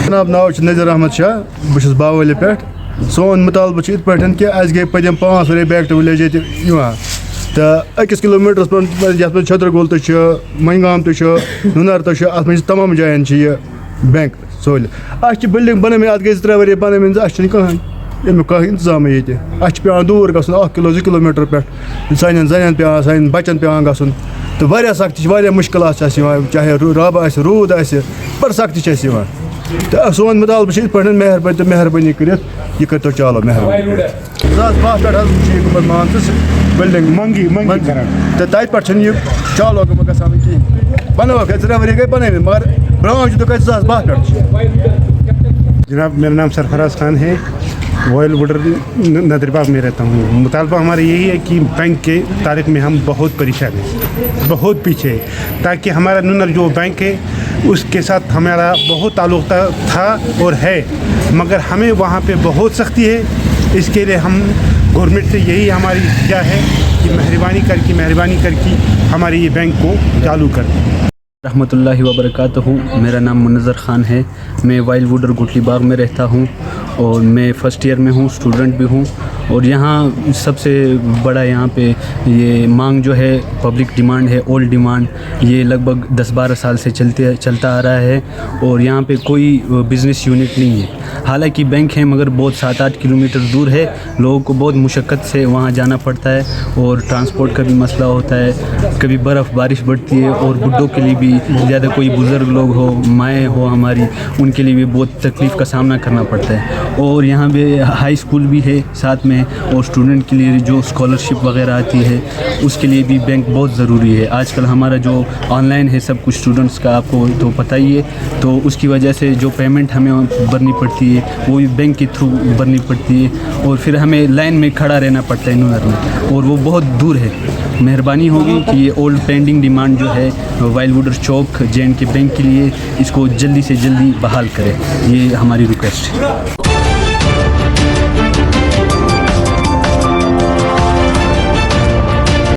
جناب ناو نذیر احمد شاہ بہت باولی پہ سون مطالبہ ات پہ کہ اس گئی پتم 5 ؤری بیک ٹو ولیج تو 1 کلومیٹرس یت من چھتر گول منگام نُنر ات من تمام جائن یہ بینک سہولیت اس بلڈنگ بنی ات گئی 2-3 ؤری بنی اچھا کہین امیک انتظام یہ پیان دور گھن 1-2 کلومیٹر پہ سان زنین پیان سان بچن پیان گھن تو واریاہ سختی واریاہ مشکلات چاہے رب آسہِ روٗد آسہِ بڑ سختی تو سون مطالبہ ات پہ مہربانی تو مہربانی کرت یہ کرتو چالو مہربانی 2012 پہ گومت مان بلڈنگ منگی تو تت پہ یہ چالو گومت گھان کہین بنوک 2 ؤری گئی بنی مگر بران تو 2012 پہ. جناب میرا نام سرفراز خان ہے, وائل ووڈر نادر باغ میں رہتا ہوں. مطالبہ ہمارا یہی ہے کہ بینک کے تعلق میں ہم بہت پریشان ہیں, بہت پیچھے ہیں, تاکہ ہمارا نونر جو بینک ہے اس کے ساتھ ہمارا بہت تعلق تھا اور ہے, مگر ہمیں وہاں پہ بہت سختی ہے. اس کے لیے ہم گورنمنٹ سے یہی ہماری التجا ہے کہ مہربانی کر کے ہمارے یہ بینک کو چالو کر دیں. رحمۃ اللہ وبرکاتہ. میرا نام منظر خان ہے, میں وائل ووڈر گٹلی باغ میں رہتا ہوں اور میں فرسٹ ایئر میں ہوں, اسٹوڈنٹ بھی ہوں. اور یہاں سب سے بڑا یہاں پہ یہ مانگ جو ہے پبلک ڈیمانڈ ہے, اولڈ ڈیمانڈ, یہ لگ بھگ 10-12 سال سے چلتا آ رہا ہے. اور یہاں پہ کوئی بزنس یونٹ نہیں ہے. حالانکہ بینک ہے مگر بہت 7-8 کلومیٹر دور ہے, لوگوں کو بہت مشقت سے وہاں جانا پڑتا ہے اور ٹرانسپورٹ کا بھی مسئلہ ہوتا ہے. کبھی بارش بڑھتی ہے اور بڈھوں کے لیے بھی زیادہ کوئی بزرگ لوگ ہو, مائیں ہو ہماری, ان کے لیے بھی بہت تکلیف کا سامنا کرنا پڑتا ہے. اور یہاں پہ ہائی اسکول بھی ہے ساتھ میں, اور اسٹوڈنٹ کے لیے جو اسکالرشپ وغیرہ آتی ہے اس کے لیے بھی بینک بہت ضروری ہے. آج کل ہمارا جو آن لائن ہے سب کچھ اسٹوڈنٹس کا آپ کو تو پتہ ہی ہے, تو اس کی وجہ سے جو پیمنٹ ہمیں بھرنی پڑتی ہے وہ بھی بینک کے تھرو بھرنی پڑتی ہے, اور پھر ہمیں لائن میں کھڑا رہنا پڑتا ہے نونر میں, اور وہ بہت دور ہے. مہربانی ہوگی کہ یہ اولڈ پینڈنگ ڈیمانڈ جو ہے وائل ووڈر چوک JNK بینک کے لیے اس کو جلدی سے جلدی بحال کرے, یہ ہماری ریکویسٹ ہے.